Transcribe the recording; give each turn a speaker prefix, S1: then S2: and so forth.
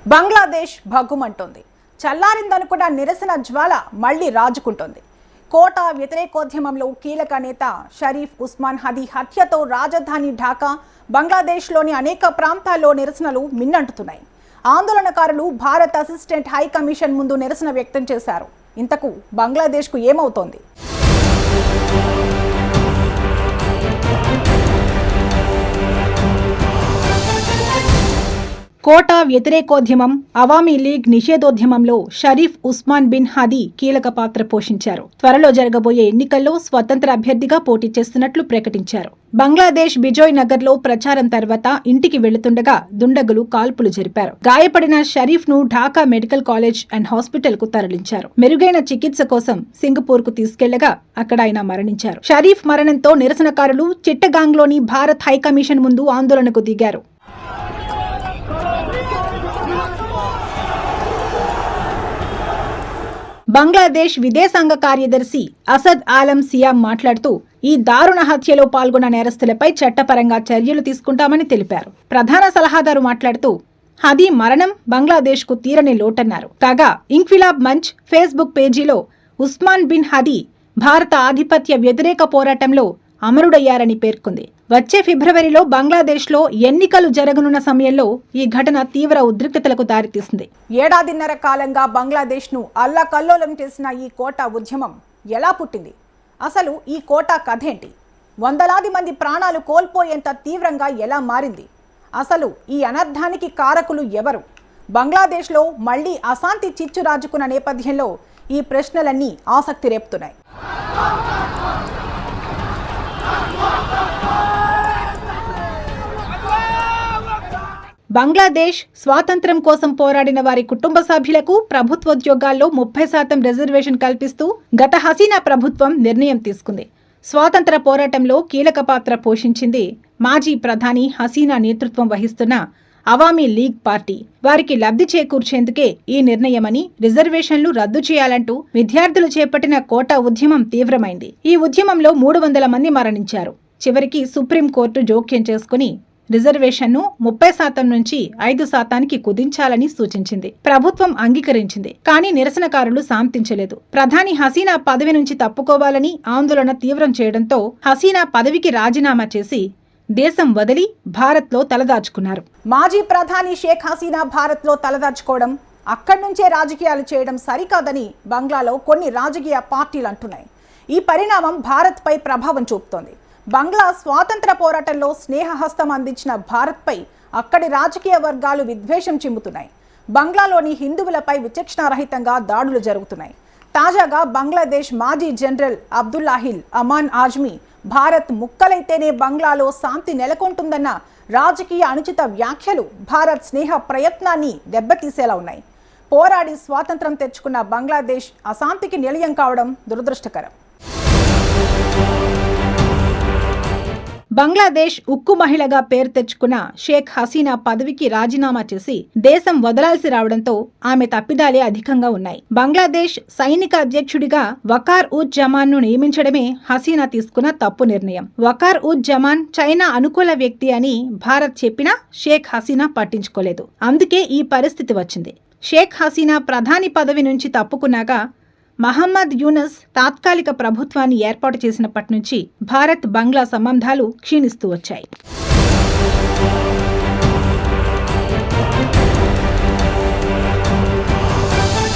S1: బంగ్లాదేశ్ భగ్గుమంటోంది. చల్లారిందనుకున్న నిరసన జ్వాల మళ్లీ రాజుకుంటోంది. కోటా వ్యతిరేకోద్యమంలో కీలక నేత షరీఫ్ ఉస్మాన్ హదీ హత్యతో రాజధాని ఢాకా, బంగ్లాదేశ్లోని అనేక ప్రాంతాల్లో నిరసనలు మిన్నంటుతున్నాయి. ఆందోళనకారులు భారత్ అసిస్టెంట్ హై కమిషన్ ముందు నిరసన వ్యక్తం చేశారు. ఇంతకు బంగ్లాదేశ్కు ఏమవుతోంది? కోటా వ్యతిరేకోద్యమం, అవామీ లీగ్ నిషేధోద్యమంలో షరీఫ్ ఉస్మాన్ బిన్ హదీ కీలక పాత్ర పోషించారు. త్వరలో జరగబోయే ఎన్నికల్లో స్వతంత్ర అభ్యర్థిగా పోటీ చేస్తున్నట్లు ప్రకటించారు. బంగ్లాదేశ్ బిజోయ్ నగర్ లో ప్రచారం తర్వాత ఇంటికి వెళుతుండగా దుండగులు కాల్పులు జరిపారు. గాయపడిన షరీఫ్ ను Dhaka medical college and hospital కు తరలించారు. మెరుగైన చికిత్స కోసం సింగపూర్ కు తీసుకెళ్లగా అక్కడ ఆయన మరణించారు. షరీఫ్ మరణంతో నిరసనకారులు చిట్టగాంగ్ లోని భారత్ హై కమిషన్ ముందు ఆందోళనకు దిగారు. బంగ్లాదేశ్ విదేశాంగ కార్యదర్శి అసద్ ఆలం సియాం మాట్లాడుతూ ఈ దారుణ హత్యలో పాల్గొన్న నేరస్తులపై చట్టపరంగా చర్యలు తీసుకుంటామని తెలిపారు. ప్రధాన సలహాదారు మాట్లాడుతూ హదీ మరణం బంగ్లాదేశ్ కు తీరని లోటన్నారు. కాగా ఇంక్విలాబ్ మంచ్ ఫేస్బుక్ పేజీలో ఉస్మాన్ బిన్ హదీ భారత ఆధిపత్య వ్యతిరేక పోరాటంలో అమరుడయ్యారని పేర్కొంది. వచ్చే ఫిబ్రవరిలో బంగ్లాదేశ్లో ఎన్నికలు జరగనున్న సమయంలో ఈ ఘటన తీవ్ర ఉద్రిక్తతలకు దారితీసింది. ఏడాదిన్నర కాలంగా బంగ్లాదేశ్ను అల్లకల్లోలం చేసిన ఈ కోటా ఉద్యమం ఎలా పుట్టింది? అసలు ఈ కోటా కథేంటి? వందలాది మంది ప్రాణాలు కోల్పోయేంత తీవ్రంగా ఎలా మారింది? అసలు ఈ అనర్థానికి కారకులు ఎవరు? బంగ్లాదేశ్లో మళ్లీ అశాంతి చిచ్చు రాజుకున్న నేపథ్యంలో ఈ ప్రశ్నలన్నీ ఆసక్తి రేపుతున్నాయి. బంగ్లాదేశ్ స్వాతంత్ర్యం కోసం పోరాడిన వారి కుటుంబ సభ్యులకు ప్రభుత్వోద్యోగాల్లో 30% రిజర్వేషన్ కల్పిస్తూ గత హసీనా ప్రభుత్వం నిర్ణయం తీసుకుంది. స్వాతంత్ర పోరాటంలో కీలక పాత్ర పోషించింది మాజీ ప్రధాని హసీనా నేతృత్వం వహిస్తున్న అవామీ లీగ్ పార్టీ. వారికి లబ్ధి చేకూర్చేందుకే ఈ నిర్ణయమని, రిజర్వేషన్లు రద్దు చేయాలంటూ విద్యార్థులు చేపట్టిన కోటా ఉద్యమం తీవ్రమైంది. ఈ ఉద్యమంలో 300 మంది మరణించారు. చివరికి సుప్రీంకోర్టు జోక్యం చేసుకుని రిజర్వేషన్ను 30% నుంచి 5%కి కుదించాలని సూచించింది. ప్రభుత్వం అంగీకరించింది. కానీ నిరసనకారులు శాంతించలేదు. ప్రధాని హసీనా పదవి నుంచి తప్పుకోవాలని ఆందోళన తీవ్రం చేయడంతో హసీనా పదవికి రాజీనామా చేసి దేశం వదిలి భారత్లో తలదాచుకున్నారు. మాజీ ప్రధాని షేక్ హసీనా భారత్లో తలదాచుకోవడం, అక్కడి నుంచే రాజకీయాలు చేయడం సరికాదని బంగ్లాలో కొన్ని రాజకీయ పార్టీలు అంటున్నాయి. ఈ పరిణామం భారత్పై ప్రభావం చూపుతోంది. బంగ్లా స్వాతంత్ర పోరాటంలో స్నేహహస్తం అందించిన భారత్పై అక్కడి రాజకీయ వర్గాలు విద్వేషం చిమ్ముతున్నాయి. బంగ్లాలోని హిందువులపై విచక్షణారహితంగా దాడులు జరుగుతున్నాయి. తాజాగా బంగ్లాదేశ్ మాజీ జనరల్ అబ్దుల్లాహిల్ అమాన్ ఆజ్మీ భారత్ ముక్కలైతేనే బంగ్లాలో శాంతి నెలకొంటుందన్న రాజకీయ అనుచిత వ్యాఖ్యలు భారత్ స్నేహ ప్రయత్నాన్ని దెబ్బతీసేలా ఉన్నాయి. పోరాడి స్వాతంత్రం తెచ్చుకున్న బంగ్లాదేశ్ అశాంతికి నిలయం కావడం దురదృష్టకరం. బంగ్లాదేశ్ ఉక్కు మహిళగా పేరు తెచ్చుకున్న షేక్ హసీనా పదవికి రాజీనామా చేసి దేశం వదలాల్సి రావడంతో ఆమె తప్పిదాలే అధికంగా ఉన్నాయి. బంగ్లాదేశ్ సైనిక అధ్యక్షుడిగా వకార్ ఉజ్ జమాన్ ను నియమించడమే హసీనా తీసుకున్న తప్పు నిర్ణయం. వకార్ ఉజ్ జమాన్ చైనా అనుకూల వ్యక్తి అని భారత్ చెప్పినా షేక్ హసీనా పట్టించుకోలేదు. అందుకే ఈ పరిస్థితి వచ్చింది. షేక్ హసీనా ప్రధాని పదవి నుంచి తప్పుకున్నాక మహమ్మద్ యూనస్ తాత్కాలిక ప్రభుత్వాన్ని ఏర్పాటు చేసినప్పటి నుంచి భారత్ బంగ్లా సంబంధాలు క్షీణిస్తూ వచ్చాయి.